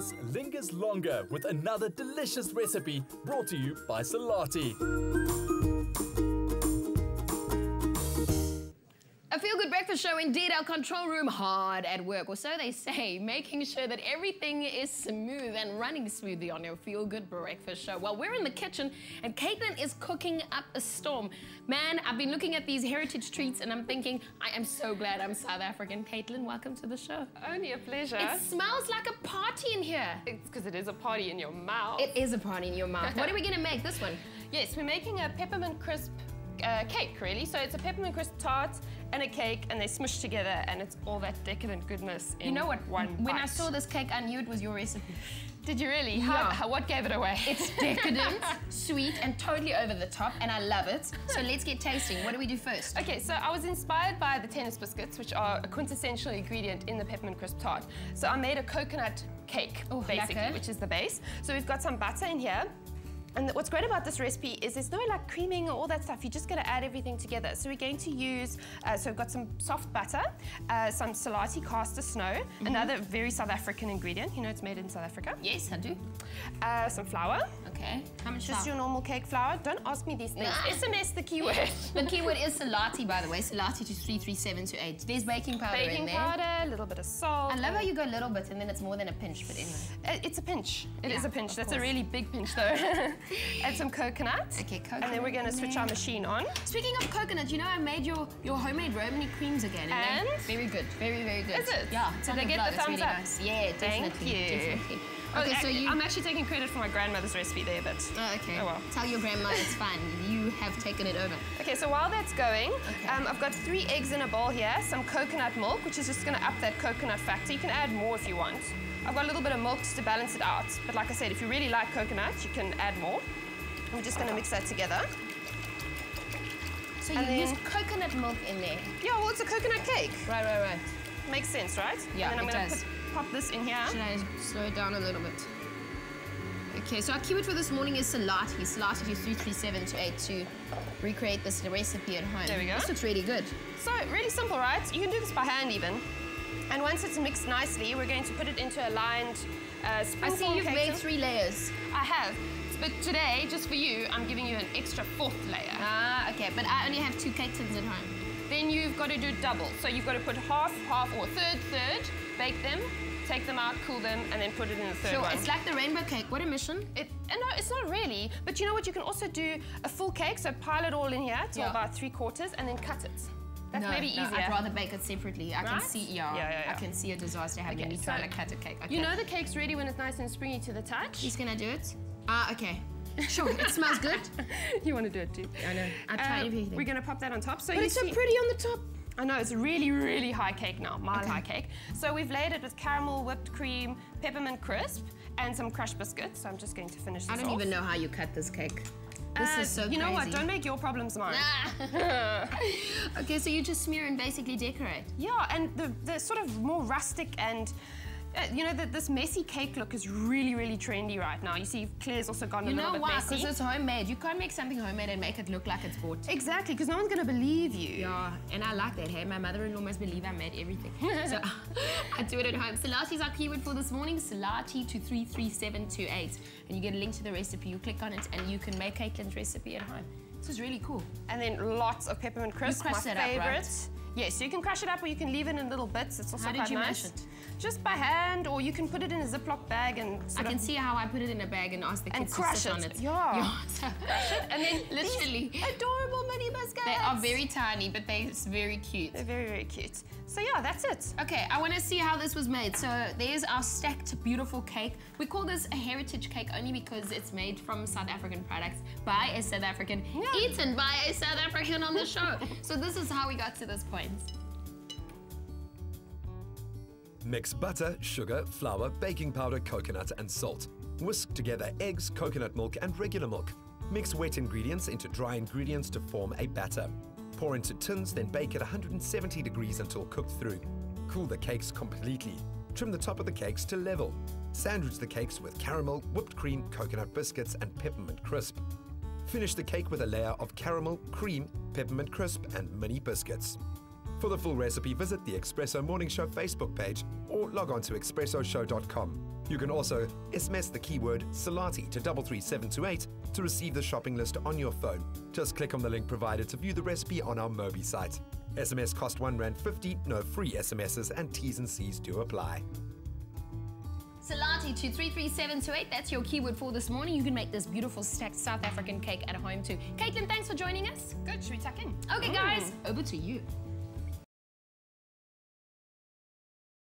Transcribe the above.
goodness lingers longer with another delicious recipe brought to you by Selati. A feel-good breakfast show, indeed, our control room hard at work, or so they say, making sure that everything is smooth and running smoothly on your feel-good breakfast show. Well, we're in the kitchen and Katelyn is cooking up a storm. Man, I've been looking at these heritage treats and I'm thinking, I am so glad I'm South African. Katelyn, welcome to the show. Only a pleasure. It smells like a party in here. It's because it is a party in your mouth. It is a party in your mouth. What are we gonna make this one? Yes, we're making a peppermint crisp cake, really. So it's a peppermint crisp tart and a cake, and they smush together, and it's all that decadent goodness in You know what? one When bite. I saw this cake, I knew it was your recipe. Did you really? Yeah. What gave it away? It's decadent, sweet, and totally over the top, and I love it. So let's get tasting. What do we do first? Okay, so I was inspired by the tennis biscuits, which are a quintessential ingredient in the peppermint crisp tart. So I made a coconut cake, basically, lekker. which is the base. So we've got some butter in here. And what's great about this recipe is there's no like creaming or all that stuff. You're just going to add everything together. So we're going to use, so we've got some soft butter, some Selati caster snow, another very South African ingredient. You know it's made in South Africa. Yes, I do. Some flour. Okay. How much Just flour? your normal cake flour. Don't ask me these things. Nah. SMS the keyword. The keyword is Selati, by the way. Selati to 33728. There's baking powder in Baking there. powder, a little bit of salt. I love how you go a little bit and then it's more than a pinch, but anyway. It's a pinch. It is Yeah, a pinch. of That's course. a really big pinch, though. Add some coconut. Okay, coconut. And then we're going to in switch there. our machine on. Speaking of coconut, you know I made your homemade Romany creams again. And? they're very good. Very, very good. Is it? Yeah. Did they get the It's thumbs really up? nice. Yeah, Thank definitely. you. Definitely. Oh, Okay, so you... I'm actually taking credit for my grandmother's recipe there, but... Oh, okay. Oh, well. Tell your grandma it's fine. You have taken it over. Okay, so while that's going, I've got 3 eggs in a bowl here, some coconut milk, which is just going to up that coconut factor. You can add more if you want. I've got a little bit of milk just to balance it out. But like I said, if you really like coconut, you can add more. We're just going to mix that together. So you use coconut milk in there? Yeah, well, it's a coconut cake. Right. Makes sense, right? Yeah, and then I'm it going does. to pop this in here. Should I slow it down a little bit? Okay, so our keyword for this morning is Selati. Selati to 33728 to recreate this recipe at home. There we go. This looks really good. So, really simple, right? You can do this by hand even. And once it's mixed nicely, we're going to put it into a lined spoonful. I see you've cake made tin. 3 layers. I have. But today, just for you, I'm giving you an extra 4th layer. Ah, okay, but I only have 2 cake tins at home. Then you've got to do double. So you've got to put half, or third, bake them, take them out, cool them, and then put it in the 3rd Sure, one. it's like the rainbow cake. What a mission. No, it's not really. But you know what? You can also do a full cake, so pile it all in here till about 3/4 and then cut it. That's maybe easier. I'd rather bake it separately. I can see, Yeah. I can see a disaster happening. Okay, He's trying to cut a cake. Okay. You know the cake's ready when it's nice and springy to the touch? He's gonna do it? Ah, okay. Sure, it smells good. You want to do it too. I know. I try everything. We're going to pop that on top. So But you it's so see, pretty on the top. I know, it's a really, really high cake now, mile high cake. So we've laid it with caramel, whipped cream, peppermint crisp, and some crushed biscuits. So I'm just going to finish this I don't off. even know how you cut this cake. This is so crazy. You know what? Don't make your problems mine. Okay, so you just smear and basically decorate. Yeah, and the sort of more rustic and you know, this messy cake look is really, really trendy right now. You see, Claire's also gone a little bit why? messy. Because it's homemade. You can't make something homemade and make it look like it's bought. Exactly, because no one's going to believe you. Yeah, and I like that. Hey, my mother-in-law must believe I made everything. So I do it at home. Selati is our keyword for this morning. Selati to 33728, and you get a link to the recipe. You click on it, and you can make Katelyn's recipe at home. This is really cool. And then lots of peppermint crisp, my that up, favorite. right? Yes, you can crush it up or you can leave it in little bits. It's also How did quite you nice. mash it? Just by hand, or you can put it in a Ziploc bag and I can see how I put it in a bag and ask the kids to crush sit it. on it. Yeah. So crush it, and then literally. adorable mini biscuits. They are very tiny, but they're very cute. They're very, very cute. So yeah, that's it. Okay, I want to see how this was made. So there's our stacked, beautiful cake. We call this a heritage cake only because it's made from South African products by a South African, eaten by a South African on the show. So this is how we got to this point. Mix butter, sugar, flour, baking powder, coconut and salt. Whisk together eggs, coconut milk and regular milk. Mix wet ingredients into dry ingredients to form a batter. Pour into tins, then bake at 170 degrees until cooked through. Cool the cakes completely. Trim the top of the cakes to level. Sandwich the cakes with caramel, whipped cream, coconut biscuits and peppermint crisp. Finish the cake with a layer of caramel, cream, peppermint crisp and mini biscuits. For the full recipe, visit the Expresso Morning Show Facebook page or log on to expressoshow.com. You can also SMS the keyword Selati to 33728 to receive the shopping list on your phone. Just click on the link provided to view the recipe on our Mobi site. SMS cost R1.50, no free SMSs, and T's and C's do apply. Selati to 33728, that's your keyword for this morning. You can make this beautiful stacked South African cake at home too. Katelyn, thanks for joining us. Good, should we tuck in? Okay guys, over to you.